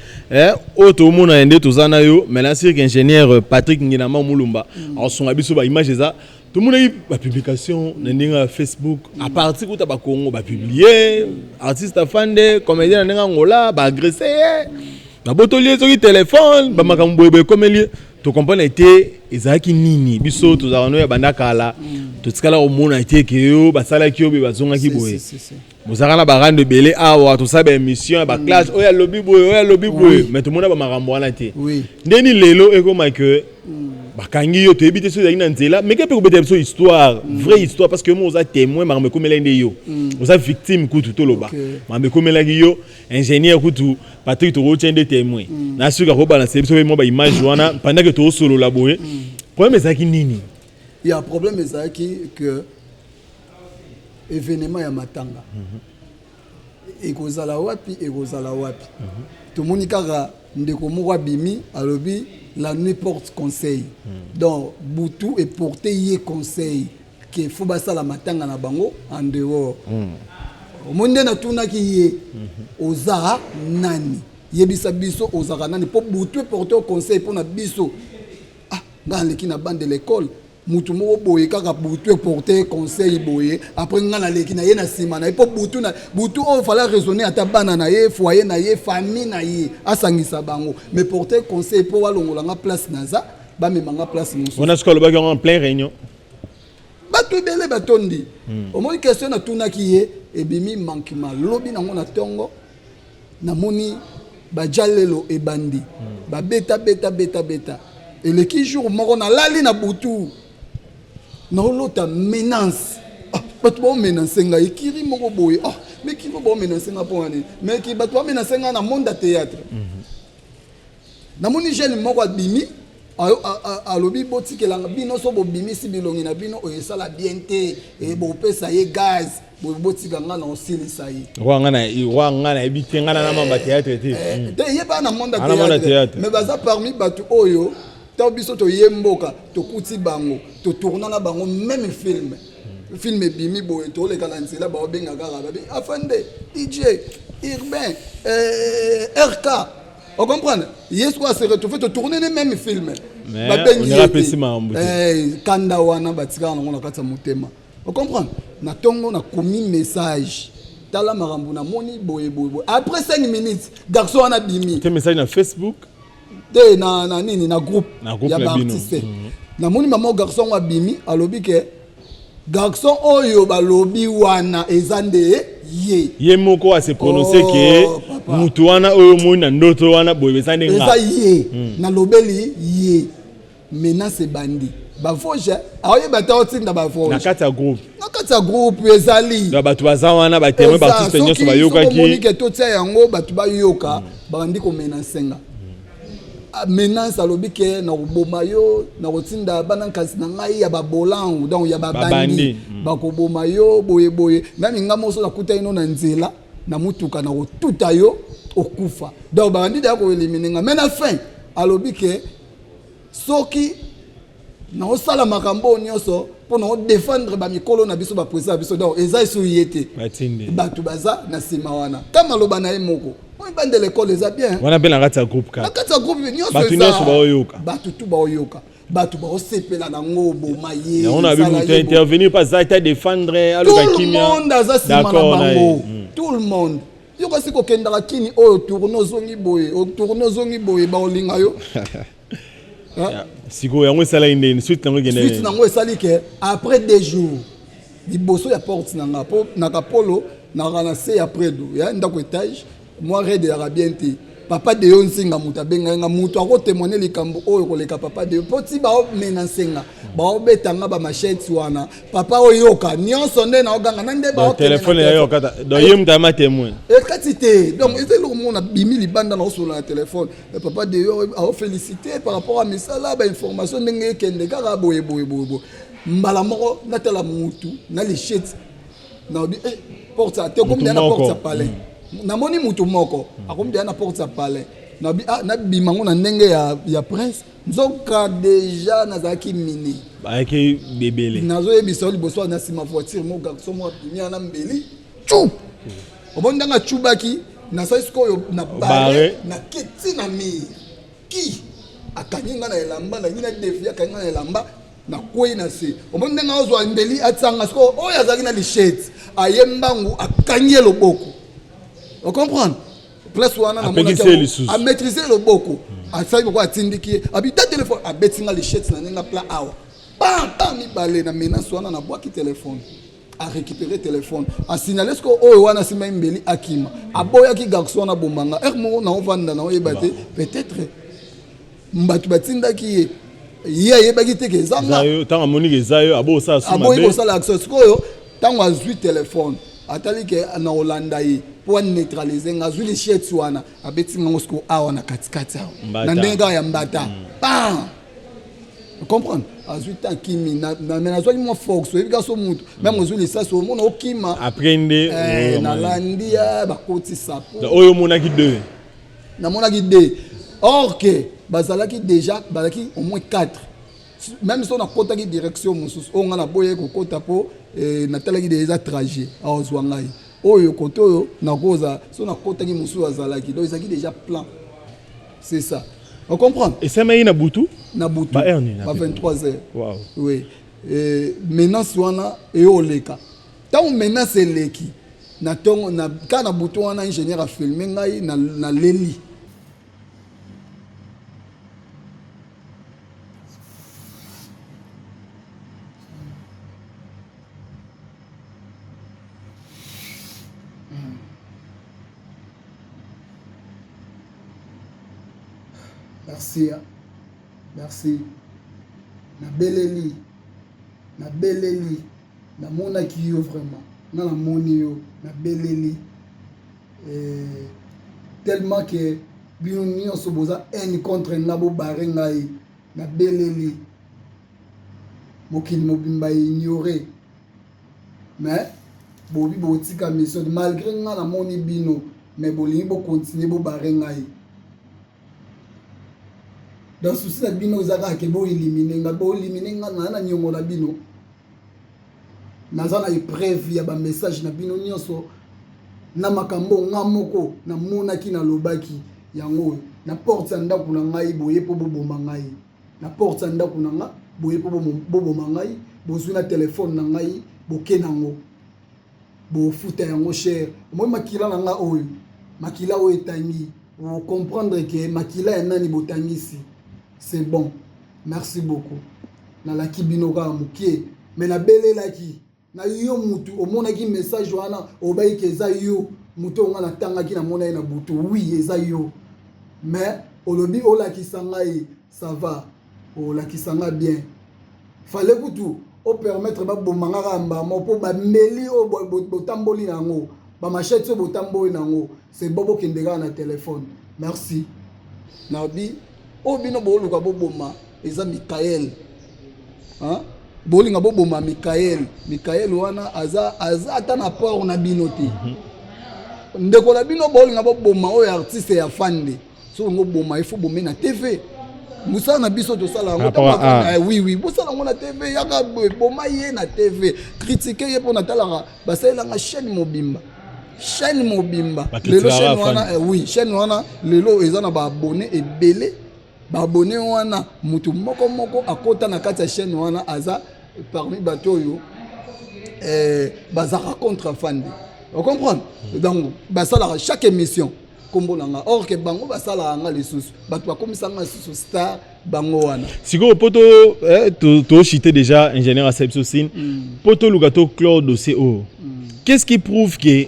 auto mona ende tozana yo mais na assure que ingénieur Patrick Nginama Mulumba en son abiso ba image za tout monde yi ba publication na ndinga Facebook à partir kuta ba Congo ba publier artiste afande comédien na ngola ba agresser ba botolier sur téléphone ba makambo boye comme to comprendre été ezaki nini biso tozarano ya bandakala totikala omona été ke yo basala ki yo be bazonga ki boye mozakana ba rande belé awa to sabe émission ba classe oya lobby boye mais to mona ba makambo wana te ndeni lelo ekoma ke bakangi yo to ebite so na nzela mais ke pe ko bete so histoire vraie histoire parce que moi oza témoin makambo komela nde yo oza victime kutu to loba makambo komela ki yo ingénieur kutu Patrick to retient des témoins na suka ko balancer so mo ba image wana pendant que to solo la boye problème ezaki nini
il y a problème ezaki que événement ya matanga ekozala wapi tomoni kaka ndeko moko abimi alobi la nuit porte conseil donc butu et porter yé conseil que faut basa la matanga na bango en dehors monde na tunaki yé oza nani yebisa biso oza nani pour butu et porter conseil pour na biso nga leki na bande de l'école mutu moko boye kaka butu et porter conseil boye après nga na leki na ye na sima na pour butu on fallait raisonner ata bana na ye foyer na ye famille na ye asangisa bango mais porter conseil pour walongola nga place naza ba memanga place musu
on a ce que le bagage en plein réunion
batu bele batondi au moins question na tunaki ye ebimi manquement lobi na ngona tongo na moni ba jalelo e bandi ba beta et le qui jour moko na lali na butu na olota menace batu ba menace nga ikiri moko boye mais qui ba menace nga pour ani mais qui batu ba menace nga na monde théâtre na moni jeune moko bimi alobi botikelanga bino so bobimi si bilongi na bino oyesala bien te e bopesa ye gaz botika nga na osilisa ye
wanga na ebite nga na mamba théâtre te
te yeba na monde théâtre mais baza parmi batu oyo to biso to yemboka to kuti bango to tourna na bango même film ebimi boye to leka na nzela ba obenga kaka babi afande DJ Urbain RK on comprend yes quoi se retrouver to tourner les mêmes films
on ira pesi mambo
kanda wana batika na ngona kata motema on comprend na tongo na komi message tala marambu na moni boye après 5 minutes garçon wana bimi
te message na Facebook
te na nini na groupe ya artiste na moni maman garçon wa bimi alobi ke garçon oyo balobi wana ezande ye
moko a se prononcer que mutu wana oyo moni na ndoto wana boye ezande nga
eza ye na lobeli ye menace bandi ba foje aye bata otinda ba foje
na kati ya
groupe ezali
da batu baza wana ba témoin ba artiste nyoso ba yoka ki
moni ke to tia yango batu ba yoka bandi ko menace nga menace alobi ke na koboma yo na kotinda bana nkasi na ngai ya babolangu donc ya babandi bakoboma yo boye nani nga moso na kuta ino na nzela na mutuka na kotuta yo okufa donc bandi da ko éliminer nga mais na fin alobi ke soki na osala makambo nyonso pour na défendre ba mikolo na biso ba président biso donc eza isu yete batu baza na sima wana kama loba na ye moko on bande de l'école eza bien
wana pe na kati ya groupe ka
na kati ya groupe nyonso
batu nyonso ba oyoka
batu tu ba oyoka batu ba osepela na ngobo maye
on a vu mutu intervenir pas za ta défendre aloka kimia
tout le monde aza sima na bango tout le monde yo kasi ko kendaka kini oyo tourno zongi boye ba olinga yo
siko yango esala inde suite nango gene
suite nango esali ke après 2 jours liboso ya porte nanga po na kapolo na ranase après do ya ndako étage moi raid ya bien te papa de yo nsinga muta benga nga mutu ako témoigner likambo oyo koleka papa de yo poti ba menansenga ba betanga ba machette wana papa oyoka nyonso nde na oganga nande ba
téléphone ya yoka donc yem tama témoin
et katité donc c'est le monde a bimi libanda na sur le téléphone le papa de yo a félicité par rapport à misala ba information ndenge kende kaka boye mbala moko natala mutu na lichette na bi porte te comme na porte sa palais na moni mutu moko akomi na porte sa palais na bi na bimango na ndenge ya prince nzoka déjà nazaki mini
ba ki bebele
nazo yebisa liboso na sima voiture mo garçon mo bimi na mbeli chou obondanga chubaki na saisko yo na bare na kiti na mi ki akanyinga na elamba na nyina defia akanyinga na elamba na kwei na se obondanga ozwa mbeli atsanga sko oyo azaki na lichette ayembangu akanyie loboko on comprend place wana na mona a maîtriser loboko asai ko atindiki abita téléphone abetinga lichette na ninga pla awa pa mi balé na menace wana na boaki téléphone a récupérer téléphone a signaler ce que oyo wana sima mbeli akima aboya ki garçon na bomanga mo na ovanda na oyebate peut-être mbatu batinda ki ye baki te ke zanga
zayo tanga moni ke zayo abo sa suma
abo ko sala access ko yo tango azui téléphone atali ke na Hollanda yi pour neutraliser ngazui les chets wana abetinga ngosko awa na katikati na ndenga ya mbata pa vous comprenez azui ta kimi na menazo ni mo fox so ebika so mutu même azui les ça so mona okima
aprende
na landia ba koti sapo
oyo mona ki deux
na mona ki deux or que bazalaki déjà bazalaki au moins 4 même si on a kotaki direction mususu on a boye ko kota po na talaki déjà trajet a ozwangai oyo koto oyo na koza so na kotaki mususu azalaki donc ezaki déjà plan c'est ça on comprend
et ça mais na butu
ba 23h
wow
oui menace wana et oleka tant menace leki na tongo na kana butu wana ingénieur a filmé ngai na leli. Merci, merci. Na beleli, na mona ki yo vraiment, na moni yo, na beleli. Tellement que bino nyonso boza un contre nabo barengai, na beleli. Mokili mobimba ignoré. Mais bobi botika mission malgré nga na moni bino, mais bolingi bo continuer bo barengai. Dans souci na bino zaka ke bo éliminer nga na nyongo na bino nazana preuve ya ba message na bino nyonso na makambo nga moko na mona ki na lobaki yango na porte ya ndako na ngai boye po boboma ngai na porte ya ndako na nga boye po boboma ngai bozwi na téléphone na ngai boke nango bo futa yango cher moi makila na nga oyo makila oyo etangi vous comprendre que makila ya nani botangisi. C'est bon. Merci beaucoup. Na la kibinoka mukie. Mais na bele la ki. Na yo mutu. O mona ki message wana. O bayi ke za yo. Mutu onga na tanga ki na mona na butu. Oui, eza yo. Mais, o lobi o la ki sangai. Ça va. O la ki sanga bien. Fallait kutu. O permettre ba bomanga ramba. Mo po ba meli o botamboli nango. Ba machette o botamboli nango. C'est bobo kendega na téléphone. Merci. Nabi. Obino boluka boboma eza Michael hein bolinga boboma Michael wana aza ata na port na bino te ndeko la bino bolinga boboma oyo artiste ya fande so ngo boma il faut bommer na TV musa na biso to sala ngo oui bosala ngo na TV yaka boma ye na TV critiquer ye pona talaka basela nga chaîne mobimba lelo chaîne wana oui chaîne wana lelo eza na ba abonné ebele ba abonné wana mutu moko akota na kati ya chaîne wana aza parmi bato yo bazaka contre fande on comprend donc basala chaque émission kombo nanga or que bango basala nga lisusu bato bakomisa nga lisusu star bango wana
siko poto to chité déjà ingénieur à Sepsosine poto lugato Claude dossier qu'est-ce qui prouve que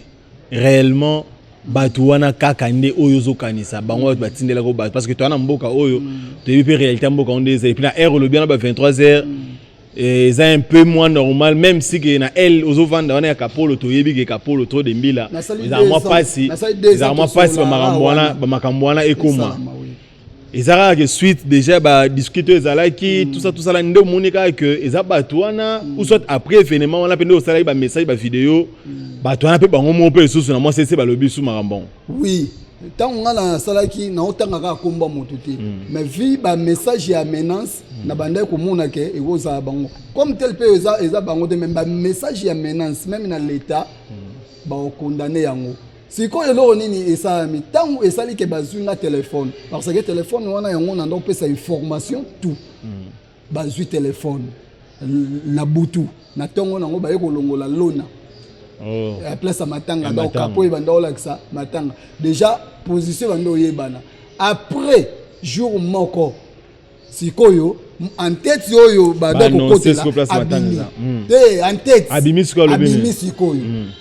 réellement bato wana kaka nde oyo zo kanisa bango batindela ko bato parce que to ana mboka oyo to yebi pe réalité mboka on des et puis na heure le bien ba 23h et c'est un peu moins normal même si que na elle ozo vanda wana ya kapolo to yebi ke kapolo to de mbila ils passe ba makambo wana ekoma ezara que suite déjà ba discuter ezalaki tout ça la ndo monika que eza bato wana ou soit après événement wana pende osala ba message ba vidéo bato wana pe bango mo pe susu na moi c'est ba lobi sou marambon oui
tant on a la salaki na otanga ka komba motuti mais vi ba message ya menace na banda ko mona ke egoza bango comme tel pe eza bango de même ba message ya menace même na l'état ba condamner yango si ko elo nini esa mi tangu esali ke bazui na téléphone parce que téléphone wana yango na ndo pesa information tout bazui téléphone na butu na tongo nango ba yeko longola lona à place à matanga donc kapo ibanda olakisa matanga déjà position bando yebana après jour moko sikoyo en tête yoyo bada ko côté là en tête abimi sikoyo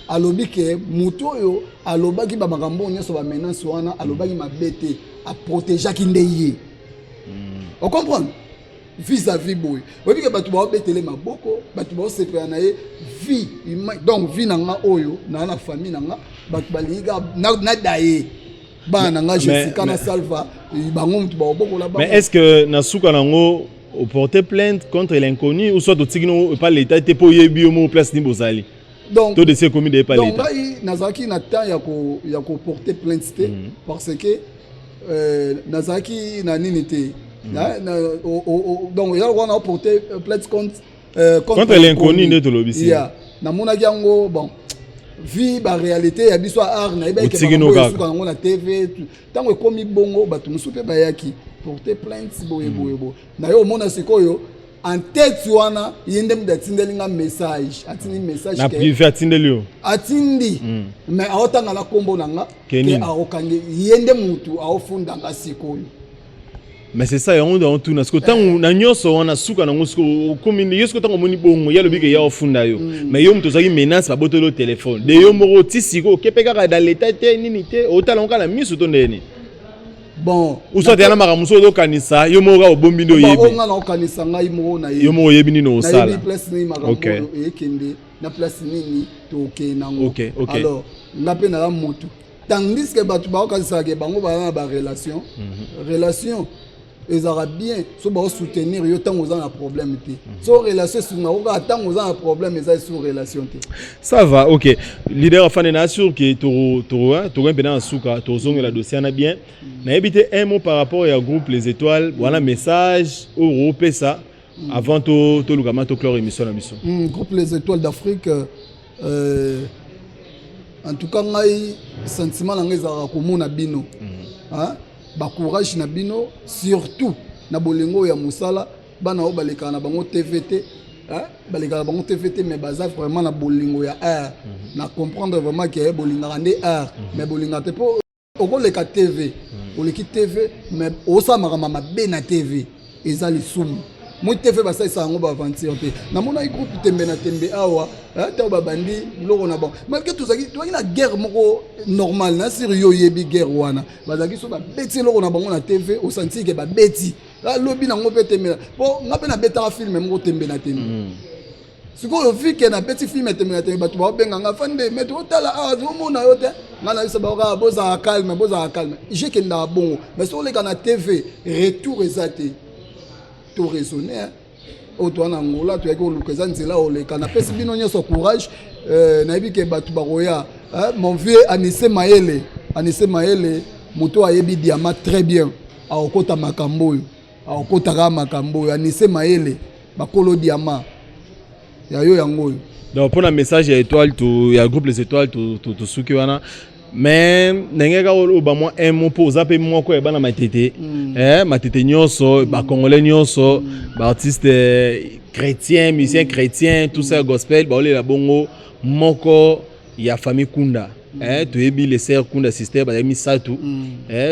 alobi ke muto yo alobaki ba makambo nyoso ba menace wana alobaki mabete a protéger kindeye on comprend vis-à-vis boy obi ke batu ba betele maboko batu ba sepela na ye vie donc vie nanga oyo na famille nanga batu balinga na daye bana nga Jessica na Salva bango mutu ba boko la ba.
Mais est-ce que nasuka nango au porter plainte contre l'inconnu ou soit au tigno pas l'état était pour yebi au place ni bozali donc tout de ces commis de pas l'état
donc nazaki na temps ya ko porter plainte parce que nazaki na nini te donc il y a on porter plainte contre
l'inconnu de tolobisi
ya na monaki yango bon vie ba réalité ya biso art na eba ke ba ko na TV tango komi bongo batu musupe bayaki porter plainte boye na yo mona sikoyo en tête wana yende mdatindeli nga message atindi message
na privé atindeli yo
atindi mais aotanga la kombo nanga ke aokange yende mutu aofunda nga sikoyo.
Mais c'est ça on doit tout parce que tant na nyoso wana suka na ngosko komini yesko tango moni bongo ya lobi ke ya ofunda yo mais yo mto zaki menace ba botolo téléphone de yo moro tisiko kepeka ka dans l'état te nini te otala ngala miso to ndeni
bon
ou soit yana maramuso do kanisa yo moro ka obombi ndo yebi
on ngana kanisa ngai moro na
yo moro yebi ni no sala
na place ni makambo ekende na place nini to ke nango
OK
alors ngape na la motu tandis que batu ba kanisa ke bango ba na relation ils auront bien so ba soutenir yo tant aux un problème té so relation sur na oka tant aux un problème ils sur relation té
ça va OK leader afane na sûr que to un pédant suka to zonga la dossier na bien na éviter un mot par rapport au groupe Les Étoiles voilà message au groupe ça avant to lugama to clore émission na mission
groupe Les Étoiles d'Afrique en tout cas ngai sentiment na ngeza ko mona bino hein ba courage na bino surtout na bolingo ya musala bana o baleka na bango TVT hein baleka na bango TVT mais baza vraiment na bolingo ya art na comprendre vraiment que bolinga ndé art mais bolinga te po okoleka TV oleki TV mais osama mama be na TV ezali sumu moi TV ba ça ngo ba aventure te na mona groupe tembe na tembe awa ta ba bandi loko na bon malgré tout ça qui toi na guerre moko normal na sur yo yebi guerre wana bazaki so ba beti loko na bango na TV au senti que ba beti la lobby na ngo pe tembe bon ngape na beta film moko tembe na tembe siko vu que na petit film tembe na tembe ba tu ba benga nga fande mais to tala a zo mona yo te ngana isa ba ka boza calme j'ai que na bon mais sur les na TV retour ezate tout raisonner auto na ngola tu yako lukeza nzela oleka na pesi bino nyoso courage na yebi ke batu baroya mon vieux Anissé Maele moto ayebi diamant très bien aokota makambo aokota ka makambo Anissé Maele bakolo diamant ya yo yango
donc pour un message ya étoile to ya groupe Les Étoiles to suki wana mais nengeka oba moi un mot pour zaper moi ko eba na matete matete nyonso ba congolais nyonso ba artiste chrétien musicien chrétien tout ça gospel ba ole la bongo moko ya famille Kunda to yebi les sœurs Kunda sister ba yemi satu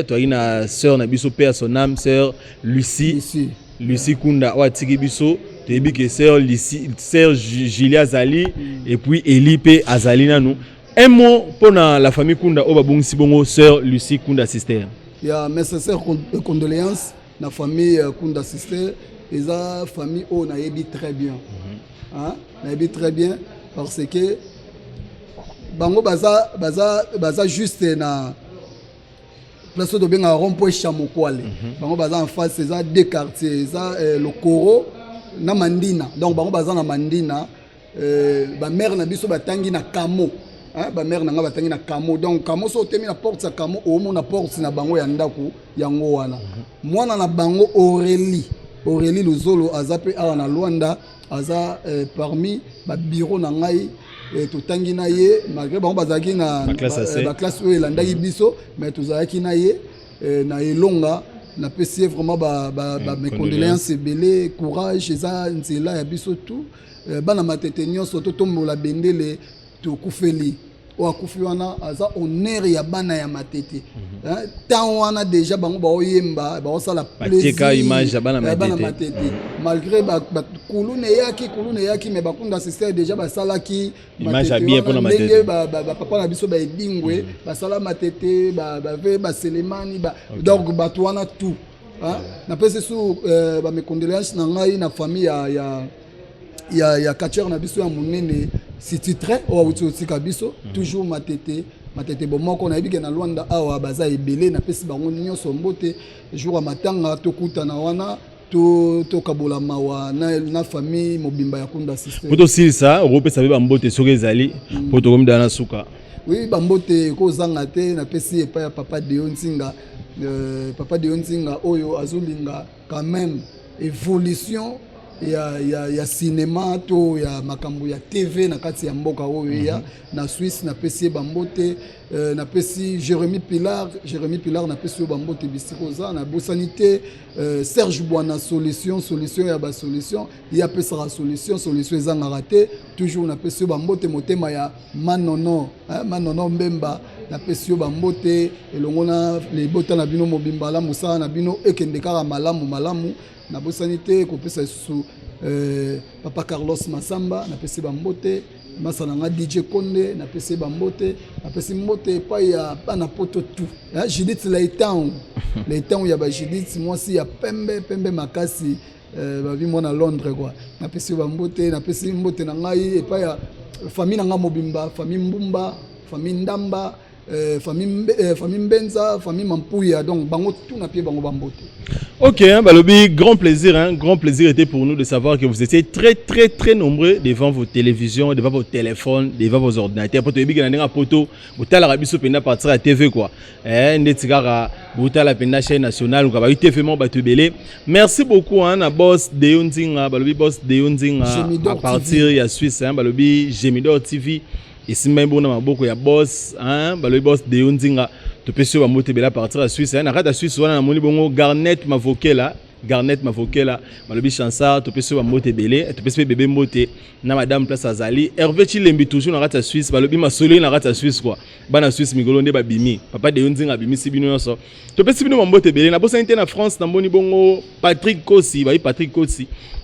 to ina sœur na biso père son âme sœur Lucie Kunda wa tiki biso to yebi que sœur Lucie sœur Julia Zali et puis Elipe Azali nanu Un mot pour la famille Kunda Obabung Sibongo, sœur Lucie Kunda Sister.
Il y a mes sincères condoléances la famille Kunda Sister et la famille on a ébi très bien. Hein? On a ébi très bien parce que bango baza juste na place de bien à rond-point Chamokwale. Bango baza en face c'est ça deux quartiers, ça le Koro na Mandina. Donc bango baza na Mandina ba mère na biso batangi na Kamo. Hein, ba mère nanga batangi na Kamo. Donc Kamo so temi na porte sa Kamo o mo na porte na bango ya ndako yango wana. Mwana na bango Aurélie Luzolo azape awa na Luanda aza parmi ba bureau na ngai to tangi na ye malgré bango bazaki na ba classe o elandaki biso mais tozalaki na ye na elonga na pesi vraiment mes condoléances belé courage eza nzela ya biso tout bana matete nyonso to tombola bendele to kufeli o akufi wana aza honneur ya bana ya matete tant wana déjà bango ba oyemba ba osala plaisir
ka image ya bana
matete malgré ba kulune yaki mais bakunda sister déjà ba salaki
image ya bien pour matete
ba papa na biso ba edingwe ba sala matete ba selemani donc ba wana tout na pese sous ba mes condoléances na ngai na famille ya catcheur na biso ya munene City très au Kabiso toujours matete bon moko na ebike na Luanda awa baza ebele na pesi bango nyonso mbote jour matanga tokuta na wana to kabola mawa na famille mobimba ya Kunda Sister
poto silisa rope sabe ba mbote soke ezali poto komida na suka
oui ba mbote ko zanga te na pesi epa ya papa de Onzinga oyo azulinga quand même évolution ya cinéma to ya makambo ya TV na kati ya mboka oyo ya na Suisse na pesi bambote na pesi Jérémy Pilar na pesi bambote bisikoza na bosanité Serge Bouana solution ya ba solution ya pesa la solution ezanga raté toujours na pesi bambote motema ya Manono Mbemba na pesi bambote elongona les bota na bino mobimbala musala na bino ekendekara malamu na bosanité ko pesa sous papa Carlos Masamba na pesi bambote masalanga DJ Konde na pesi bambote na pesi mbote pa ya bana poto tout Judith les temps ya ba Judith moi si ya pembe makasi bavi mona Londres quoi na pesi bambote na pesi mbote na ngai pa ya famille nga mobimba famille Mbumba famille Ndamba famille Mbenza, famille Mampuya, donc bango tout na pied bango bambote.
Ok, Balobi, grand plaisir était pour nous de savoir que vous étiez très nombreux devant vos télévisions, devant vos téléphones, devant vos ordinateurs. Pour te dire que na poto, botala rabiso penda partir à TV quoi. Ndetigara botala penda chaîne nationale ou ka TV mo batubele. Merci beaucoup na boss de Yonzinga, Balobi boss de Yonzinga à partir ya Suisse Balobi Gemidor TV. Et si même bon maboko ya boss le boss de Yonzinga to peso ba mote bela partir à Suisse na kata Suisse wana na moni bongo Garnet Mavokela malobi Chansard to peso ba mote belé to peso bébé mote na madame place azali Hervé Chilembi toujours na kata Suisse balobi masolo na kata Suisse quoi bana Suisse migolo nde ba bimi papa de Yonzinga bimi sibino yoso to peso bino mote belé na bosa na France na moni bongo Patrick Kossi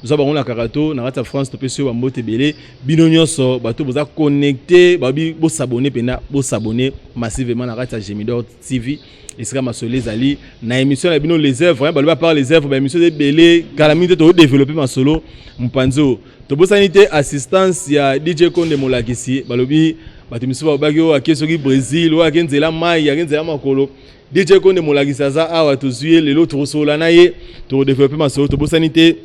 nous avons la karato na kata France to peso ba mote belé bino yoso bato boza connecté babi bo s'abonner pena bo s'abonner massivement na kata Gemidor TV et sera masolé zali na émission na bino les œuvres baloba par les œuvres ba émission de belé calamité to développer ma solo mpanzo to bosanité assistance ya DJ Konde Molakisi balobi batimiso ba bagyo akesoki Brésil ou akenzela mai akenzela makolo DJ Konde Molakisi za awa to zuye lelo to sola na ye to développer ma solo to bosanité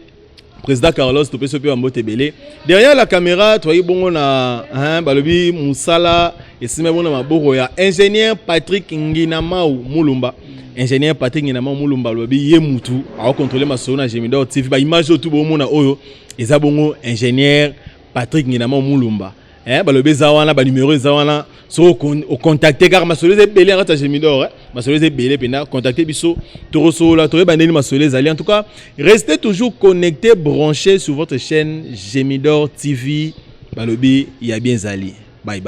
président Carlos to peso pe mbote belé derrière la caméra toi bongo na balobi musala et sima bona maboko ya ingénieur Patrick Nginamau Mulumba lobi ye mutu a contrôler ma sona Gemidor TV ba image tout bo mona oyo eza bongo ingénieur Patrick Nginamau Mulumba balobi zawana ba numéro zawana so contacter car ma solise belé ngata Gemidor ma solise belé pena contacter biso to sola to bandeli ma solise ali en tout cas restez toujours connectés branchés sur votre chaîne Gemidor TV balobi ya bien zali bye